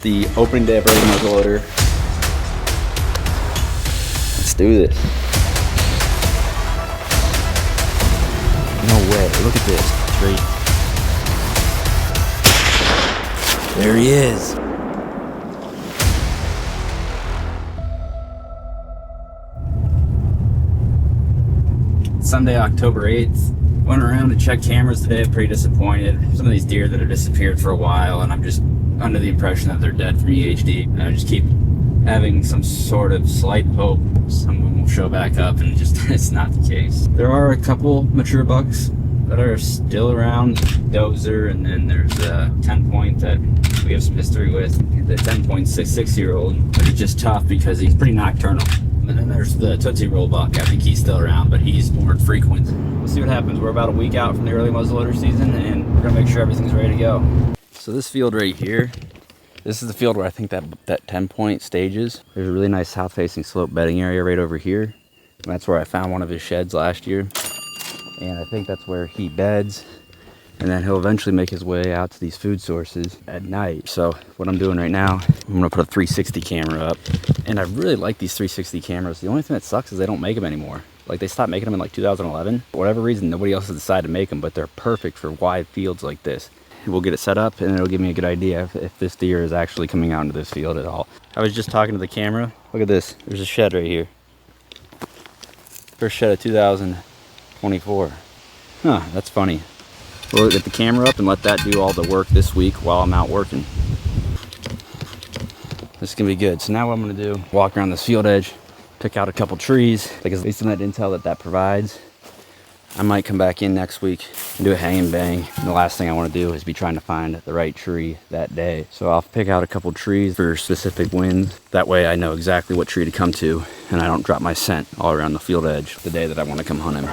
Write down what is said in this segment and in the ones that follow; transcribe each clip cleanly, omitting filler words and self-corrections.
The opening day of early muzzleloader. Let's do this. No way, look at this tree. There he is. Sunday, October 8th. Went around to check cameras today, pretty disappointed. Some of these deer that have disappeared for a while, and I'm just under the impression that they're dead from EHD. And I just keep having some sort of slight hope some of them will show back up, and it's not the case. There are a couple mature bucks that are still around. Dozer, and then there's a 10-point that we have some history with. The 10-point 6-year-old, but he's just tough because he's pretty nocturnal. And then there's the Tootsie Roll buck. I think he's still around, but he's more infrequent. We'll see what happens. We're about a week out from the early muzzleloader season, and we're gonna make sure everything's ready to go. So this field right here, this is the field where I think that 10-point stages. There's a really nice south-facing slope bedding area right over here. And that's where I found one of his sheds last year. And I think that's where he beds. And then he'll eventually make his way out to these food sources at night. So what I'm doing right now, I'm gonna put a 360 camera up. And I really like these 360 cameras. The only thing that sucks is they don't make them anymore. Like, they stopped making them in like 2011. For whatever reason, nobody else has decided to make them, but they're perfect for wide fields like this. We'll get it set up, and it'll give me a good idea if this deer is actually coming out into this field at all. I was just talking to the camera. Look at this. There's a shed right here. First shed of 2024. Huh, that's funny. We'll get the camera up and let that do all the work this week while I'm out working. This is gonna be good. So now what I'm gonna do, walk around this field edge, pick out a couple trees, because based on that intel that provides, I might come back in next week and do a hang and bang. And the last thing I want to do is be trying to find the right tree that day. So I'll pick out a couple trees for specific winds. That way I know exactly what tree to come to, and I don't drop my scent all around the field edge the day that I want to come hunt him.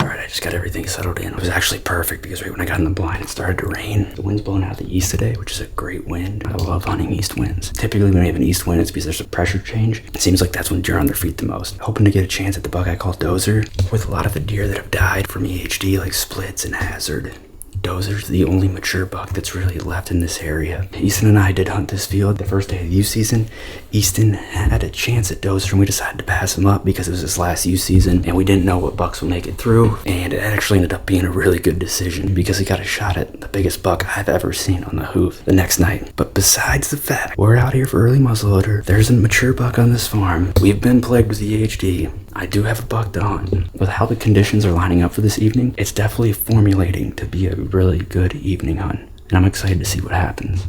Alright, I just got everything settled in. It was actually perfect because right when I got in the blind, it started to rain. The wind's blowing out the east today, which is a great wind. I love hunting east winds. Typically when we have an east wind, it's because there's a pressure change. It seems like that's when deer are on their feet the most. Hoping to get a chance at the buck I call Dozer. With a lot of the deer that have died from EHD, like Splits and Hazard, Dozer's the only mature buck that's really left in this area. Easton and I did hunt this field the first day of the youth season. Easton had a chance at Dozer, and we decided to pass him up because it was his last youth season, and we didn't know what bucks would make it through. And it actually ended up being a really good decision because he got a shot at the biggest buck I've ever seen on the hoof the next night. But besides the fact we're out here for early muzzleloader, there's a mature buck on this farm. We've been plagued with EHD. I do have a buck to hunt. With how the conditions are lining up for this evening, it's definitely formulating to be a really good evening hunt. And I'm excited to see what happens.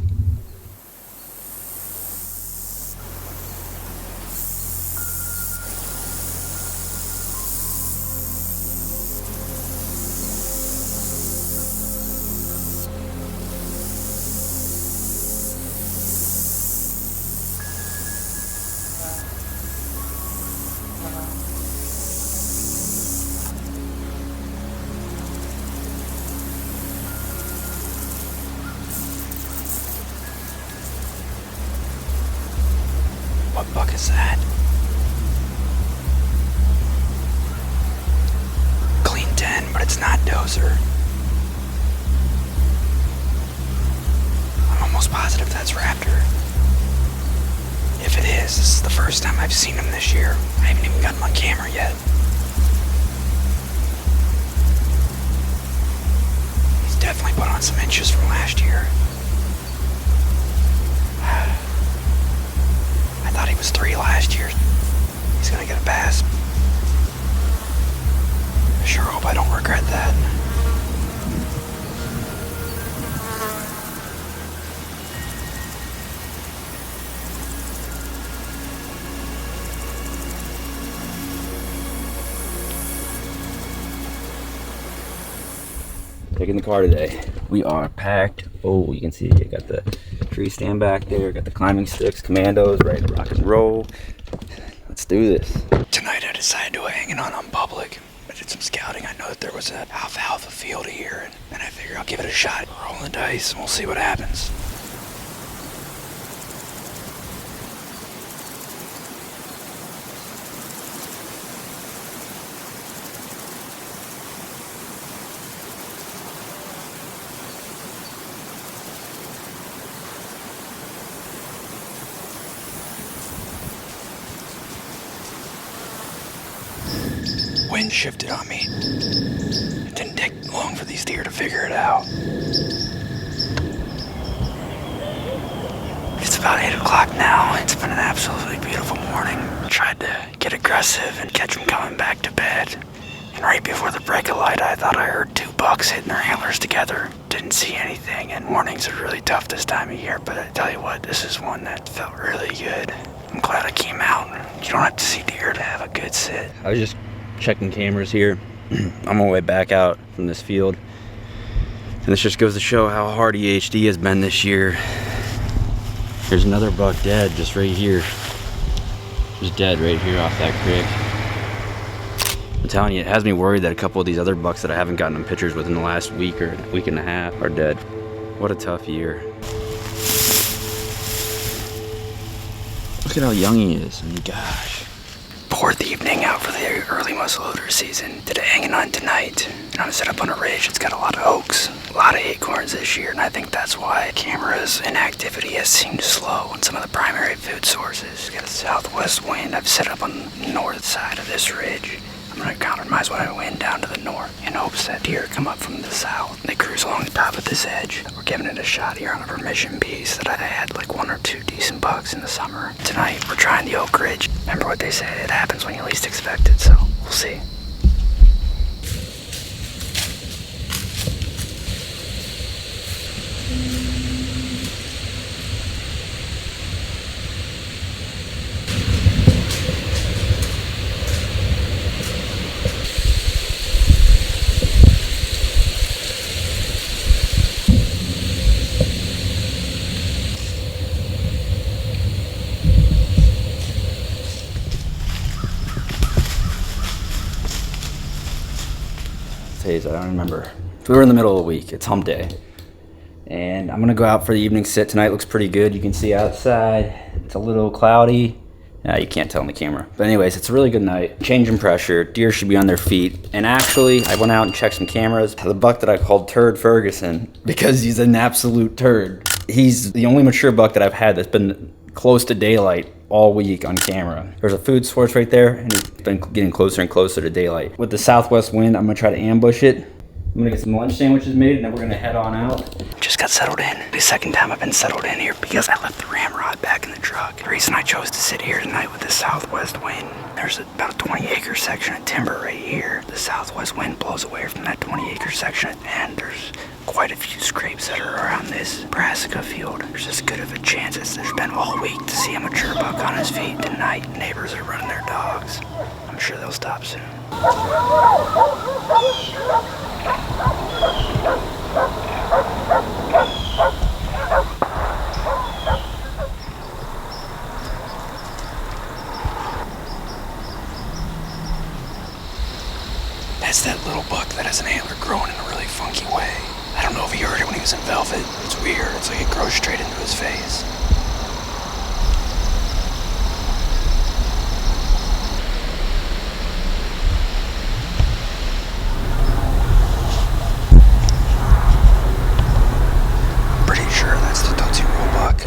What buck is that? Clean 10, but it's not Dozer. I'm almost positive that's Raptor. If it is, this is the first time I've seen him this year. I haven't even got him on camera yet. He's definitely put on some inches from last year. I thought he was 3 last year. He's gonna get a pass. I sure hope I don't regret that. Taking the car today. We are packed. Oh, you can see I got the tree stand back there, got the climbing sticks, commandos, ready to rock and roll. Let's do this. Tonight I decided to go hanging on public. I did some scouting. I know that there was a alfalfa field here, and I figure I'll give it a shot. Roll the dice and we'll see what happens. wind shifted on me. It didn't take long for these deer to figure it out. It's about 8 o'clock now. It's been an absolutely beautiful morning. Tried to get aggressive and catch them coming back to bed. And right before the break of light, I thought I heard 2 bucks hitting their antlers together. Didn't see anything, and mornings are really tough this time of year, but I tell you what, this is one that felt really good. I'm glad I came out. You don't have to see deer to have a good sit. I was just checking cameras here on my way back out from this field. And this just goes to show how hard EHD has been this year. There's another buck dead just right here. Just dead right here off that creek. I'm telling you, it has me worried that a couple of these other bucks that I haven't gotten in pictures with in the last week or week and a half are dead. What a tough year. Look at how young he is. I mean, gosh. 4th evening out for the early muzzleloader season. Did a hanging on tonight. And I'm set up on a ridge. It's got a lot of oaks, a lot of acorns this year, and I think that's why camera's inactivity has seemed slow on some of the primary food sources. Got a southwest wind. I've set up on the north side of this ridge. I'm gonna countermise when I wind down to the north in hopes that deer come up from the south. They cruise along the top of this edge. We're giving it a shot here on a permission piece that I had like 1 or 2 decent bucks in the summer. Tonight we're trying the Oak Ridge. Remember what they say, it happens when you least expect it, so we'll see. Days, I don't remember. We were in the middle of the week. It's hump day. And I'm gonna go out for the evening sit tonight. Looks pretty good. You can see outside. It's a little cloudy. You can't tell on the camera. But anyways, it's a really good night. Change in pressure. Deer should be on their feet. And actually, I went out and checked some cameras. The buck that I called Turd Ferguson, because he's an absolute turd. He's the only mature buck that I've had that's been close to daylight all week on camera. There's a food source right there, and he's been getting closer and closer to daylight. With the southwest wind, I'm gonna try to ambush it. I'm gonna get some lunch sandwiches made, and then we're gonna head on out. Just got settled in. The second time I've been settled in here because I left the ramrod back in the truck. The reason I chose to sit here tonight with the southwest wind, there's about a 20-acre section of timber right here. The southwest wind blows away from that 20-acre section, and there's quite a few scrapes that are around this brassica field. There's as good of a chance as there's been all week to see a mature buck on his feet. Tonight, neighbors are running their dogs. I'm sure they'll stop soon. That's that little buck that has an antler growing in a really funky way. I don't know if he heard it when he was in velvet. It's weird. It's like it grows straight into his face. I'm pretty sure that's the Dozer buck. The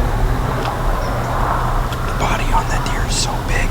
body on that deer is so big.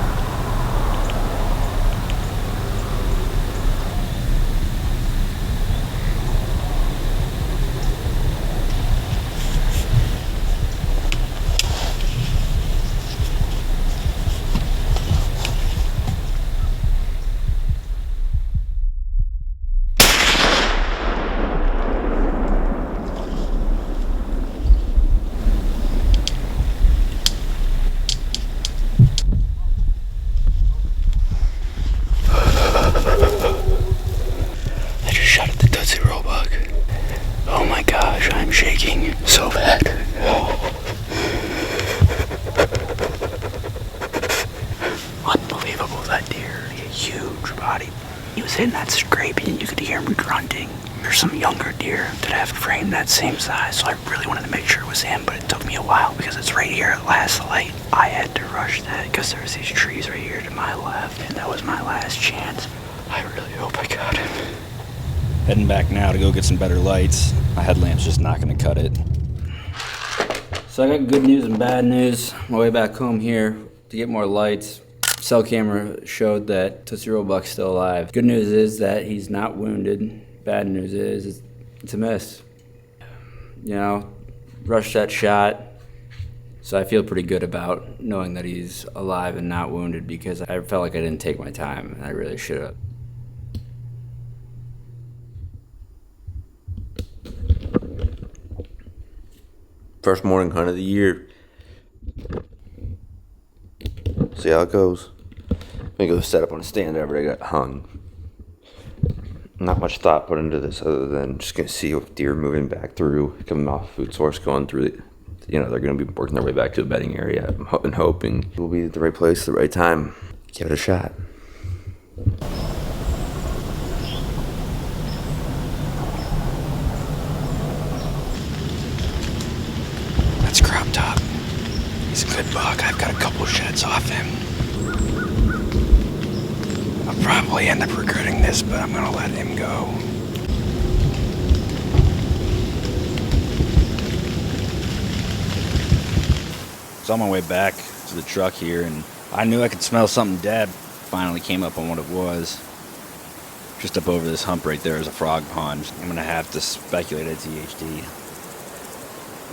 Shaking so bad. Unbelievable, that deer. A huge body. He was hitting that scraping and you could hear him grunting. There's some younger deer that have framed that same size, so I really wanted to make sure it was him, but it took me a while because it's right here at last light. I had to rush that because there's these trees right here to my left, and that was my last chance. I really hope I got him. Heading back now to go get some better lights. My headlamp's just not gonna cut it. So I got good news and bad news. On my way back home here to get more lights. Cell camera showed that Tootsie Roll Buck's still alive. Good news is that he's not wounded. Bad news is it's a miss. You know, rushed that shot. So I feel pretty good about knowing that he's alive and not wounded because I felt like I didn't take my time and I really should have. First morning hunt of the year. See how it goes. I'm gonna go set up on a stand after I got hung. Not much thought put into this other than just gonna see if deer moving back through, coming off food source, going through the, you know, they're gonna be working their way back to a bedding area. I'm hoping we'll be at the right place at the right time. Give it a shot. That's Crop Top. He's a good buck. I've got a couple sheds off him. I'll probably end up regretting this, but I'm gonna let him go. So on my way back to the truck here, and I knew I could smell something dead. Finally came up on what it was. Just up over this hump right there is a frog pond. I'm gonna have to speculate it's EHD.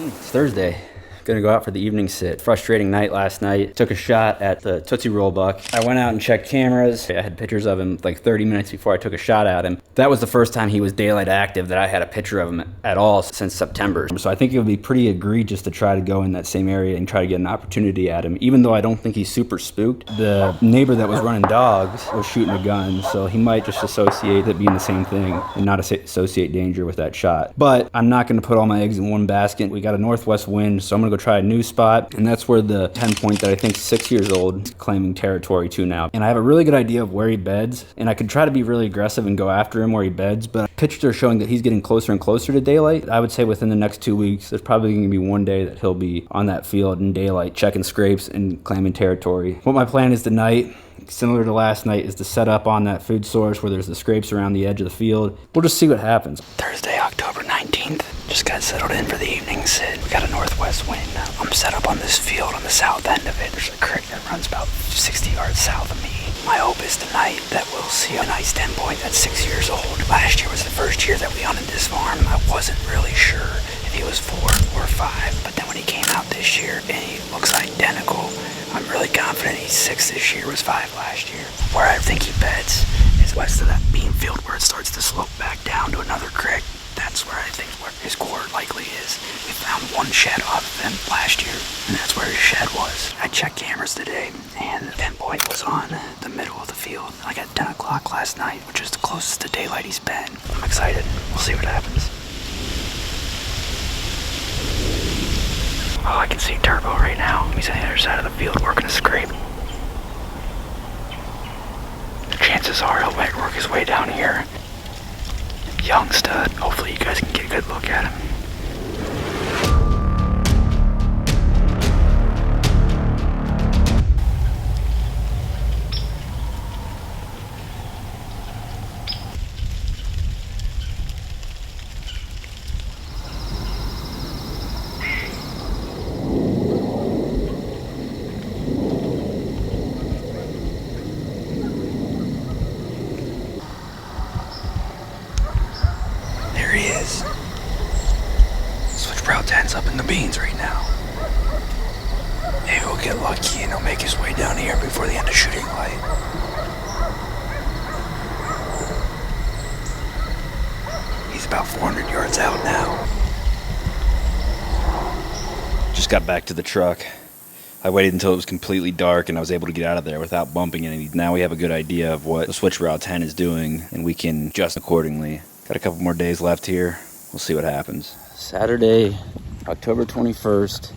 It's Thursday. Gonna go out for the evening sit. Frustrating night last night. Took a shot at the Tootsie Roll Buck. I went out and checked cameras. I had pictures of him like 30 minutes before I took a shot at him. That was the first time he was daylight active that I had a picture of him at all since September. So I think it would be pretty egregious to try to go in that same area and try to get an opportunity at him, even though I don't think he's super spooked. The neighbor that was running dogs was shooting a gun, so he might just associate it being the same thing and not associate danger with that shot. But I'm not gonna put all my eggs in one basket. We got a northwest wind, so I'm gonna go try a new spot, and that's where the 10 point that I think is 6 years old is claiming territory to now. And I have a really good idea of where he beds, and I could try to be really aggressive and go after him where he beds, but pictures are showing that he's getting closer and closer to daylight. I would say within the next 2 weeks, there's probably gonna be one day that he'll be on that field in daylight, checking scrapes and claiming territory. What my plan is tonight, similar to last night, is to set up on that food source where there's the scrapes around the edge of the field. We'll just see what happens. Thursday, October 19th. Just got settled in for the evening sit. We got a northwest wind. I'm set up on this field on the south end of it. There's a creek that runs about 60 yards south of me. My hope is tonight that we'll see a nice 10 point that's 6 years old. Last year was the first year that we hunted this farm. I wasn't really sure if he was 4 or 5, but then when he came out this year and he looks identical, I'm really confident he's 6 this year, was 5 last year. Where I think he beds is west of that bean field where it starts to slope back down to another creek. That's where I think where his core likely is. We found one shed off of him last year, and that's where his shed was. I checked cameras today, and the 10 point was on the middle of the field, like at 10 o'clock last night, which is the closest to daylight he's been. I'm excited. We'll see what happens. Oh, I can see Turbo right now. He's on the other side of the field working a scrape. Chances are he'll work his way down here. Young stud. Hopefully you guys can get a good look at him. There he is. Switchbrow 10's up in the beans right now. Maybe we'll get lucky and he'll make his way down here before the end of shooting light. He's about 400 yards out now. Just got back to the truck. I waited until it was completely dark and I was able to get out of there without bumping any. Now we have a good idea of what the Switchbrow 10 is doing and we can adjust accordingly. Got a couple more days left here. We'll see what happens. Saturday, October 21st.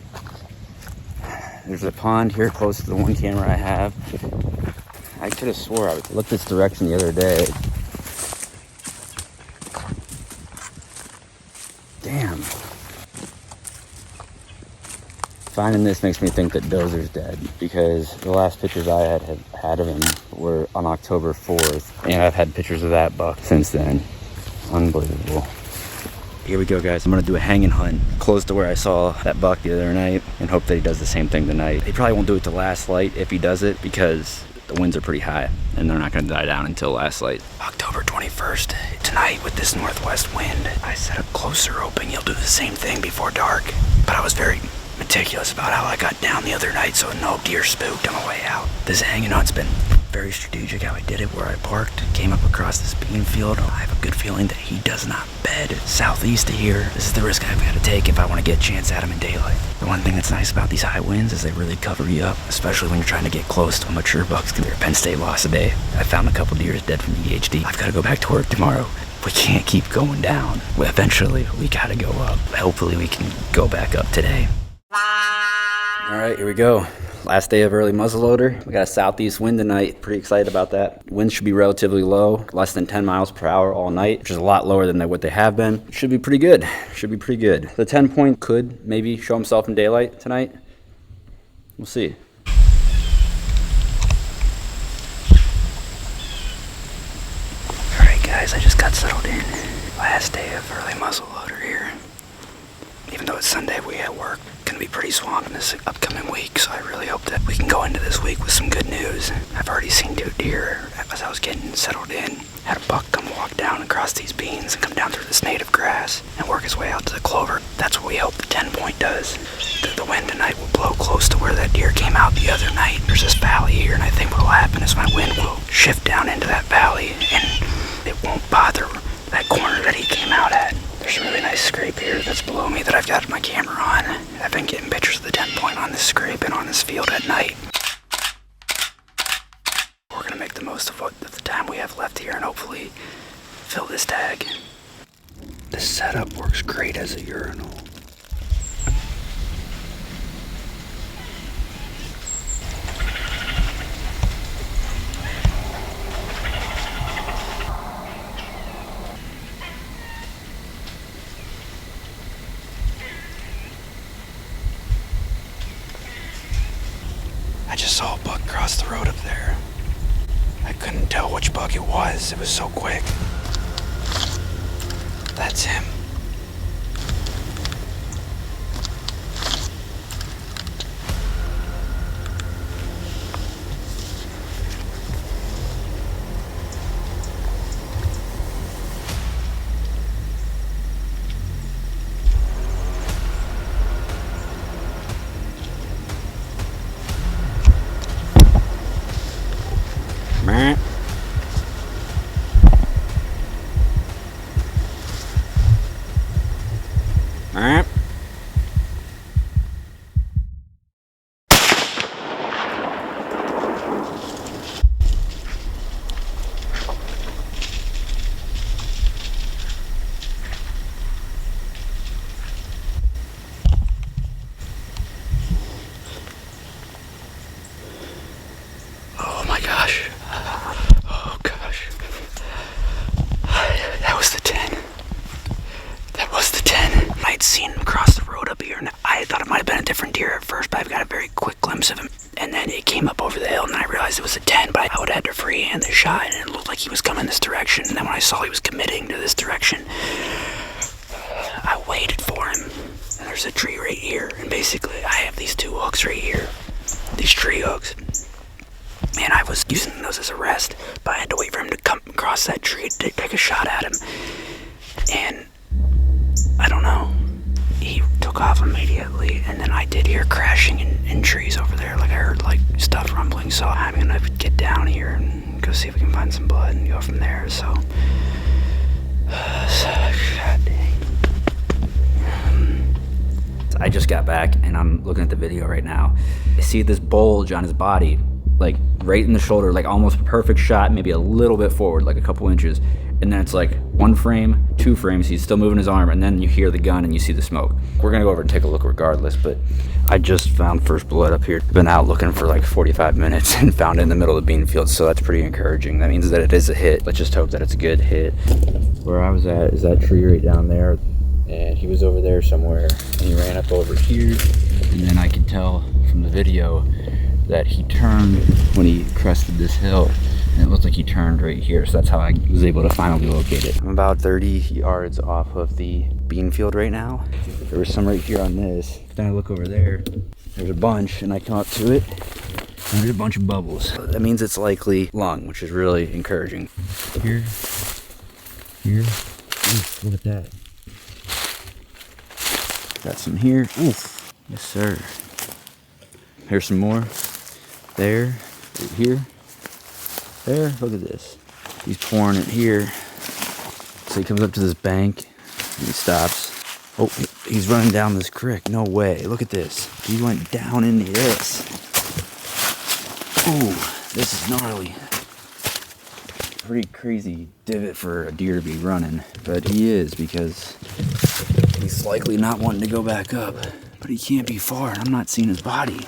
There's a pond here close to the one camera I have. I could have swore I looked this direction the other day. Damn. Finding this makes me think that Dozer's dead because the last pictures I had of him were on October 4th, and I've had pictures of that buck since then. Unbelievable. Here we go, guys. I'm gonna do a hanging hunt close to where I saw that buck the other night and hope that he does the same thing tonight. He probably won't do it to last light if he does it because the The winds are pretty high, and they're not going to die down until last light. October 21st, tonight with this northwest wind, I set up closer hoping you'll do the same thing before dark. But I was very meticulous about how I got down the other night so no deer spooked on the way out. This hanging on's been very strategic how I did it, where I parked, came up across this bean field. I have a good feeling that he does not bed southeast of here. This is the risk I've got to take if I want to get a chance at him in daylight. The one thing that's nice about these high winds is they really cover you up, especially when you're trying to get close to a mature buck's Penn State loss a day. I found a couple deer dead from EHD. I've got to go back to work tomorrow. We can't keep going down. Eventually, we got to go up. Hopefully, we can go back up today. All right, here we go. Last day of early muzzleloader. We got a southeast wind tonight. Pretty excited about that. Winds should be relatively low, less than 10 miles per hour all night, which is a lot lower than what they have been. Should be pretty good. Should be pretty good. The 10-point could maybe show himself in daylight tonight. We'll see. All right, guys, I just got settled in. Last day of early muzzleloader here. Even though it's Sunday, we at work gonna be pretty swamped in this upcoming week, so I really hope that we can go into this week with some good news. I've already seen 2 deer as I was getting settled in. Had a buck come walk down across these beans and come down through this native grass and work his way out to the clover. That's what we hope the 10-point does. The wind tonight will blow close to where that deer came out the other night. There's this valley here, and I think what will happen is my wind will shift down into that valley and it won't bother that corner that he came out at. There's a really nice scrape here that's below me that I've got my camera on. I've been getting pictures of the 10-point on this scrape and on this field at night. We're gonna make the most of the time we have left here and hopefully fill this tag. This setup works great as a urinal. I just saw a buck cross the road up there. I couldn't tell which buck it was so quick. That's him. Oh my gosh. Oh gosh. That was the 10. That was the 10. I'd seen him cross the road up here, and I thought it might have been a different deer at first, but I've got a very quick glimpse of him. And then it came up over the hill, and then I realized it was a 10, but I would have had to freehand the shot, and it looked like he was coming this direction. And then when I saw he was committing to this direction, I waited for him. And there's a tree right here, and basically I have these 2 hooks right here. These tree hooks. Man, I was using those as a rest, but I had to wait for him to come across that tree to take a shot at him. And I don't know, he took off immediately, and then I did hear crashing in trees over there. Like I heard like stuff rumbling, so I'm gonna get down here and go see if we can find some blood and go from there. So, God dang. I just got back and I'm looking at the video right now. I see this bulge on his body, like right in the shoulder, like almost perfect shot, maybe a little bit forward, like a couple inches. And then it's like 1 frame, 2 frames, he's still moving his arm, and then you hear the gun and you see the smoke. We're gonna go over and take a look regardless, but I just found first blood up here. Been out looking for like 45 minutes and found it in the middle of the bean field, so that's pretty encouraging. That means that it is a hit. Let's just hope that it's a good hit. Where I was at is that tree right down there, and he was over there somewhere, and he ran up over here, and then I could tell from the video that he turned when he crested this hill, and it looked like he turned right here, so that's how I was able to finally locate it. I'm about 30 yards off of the bean field right now. There was some right here on this. Then I look over there, there's a bunch, and I come up to it, There's a bunch of bubbles. That means it's likely lung, which is really encouraging. Here. Oof, look at that. Got some here. Oof. Yes, sir. Here's some more. There. Right here. There. Look at this. He's pouring it here. So he comes up to this bank and he stops. Oh, he's running down this creek. No way. Look at this. He went down into this. Ooh, this is gnarly. Pretty crazy divot for a deer to be running, but he is, because he's likely not wanting to go back up. But he can't be far, and I'm not seeing his body.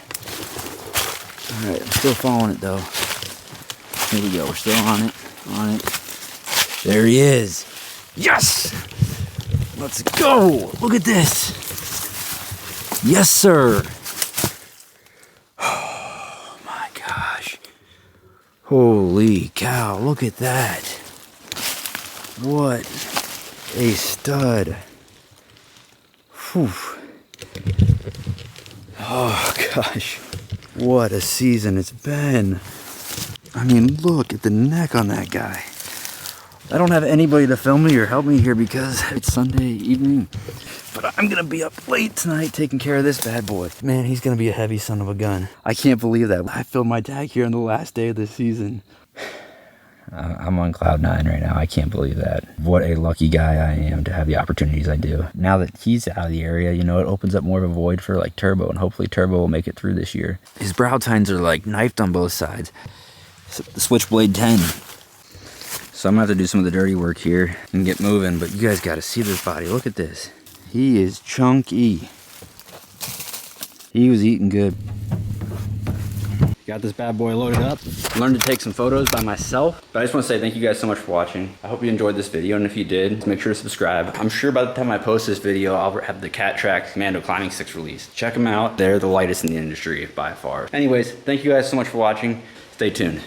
All right, I'm still following it though. Here we go. We're still on it. There he is. Yes. Let's go. Look at this. Yes, sir. Oh my gosh. Holy cow, look at that. What a stud. Whew. Oh gosh, what a season it's been. I mean, look at the neck on that guy. I don't have anybody to film me or help me here because it's Sunday evening, but I'm gonna be up late tonight taking care of this bad boy. Man, he's gonna be a heavy son of a gun. I can't believe that. I filmed my tag here on the last day of the season. I'm on cloud 9 right now. I can't believe that. What a lucky guy I am to have the opportunities I do. Now that he's out of the area, you know, it opens up more of a void for like Turbo, and hopefully Turbo will make it through this year. His brow tines are like knifed on both sides. The Switchblade 10. So I'm gonna have to do some of the dirty work here and get moving, but you guys gotta see this body. Look at this. He is chunky. He was eating good. Got this bad boy loaded up. Learned to take some photos by myself, but I just want to say thank you guys so much for watching. I hope you enjoyed this video, and if you did, make sure to subscribe. I'm sure by the time I post this video, I'll have the Cat Track Commando Climbing Sticks released. Check them out. They're the lightest in the industry by far. Anyways, thank you guys so much for watching. Stay tuned.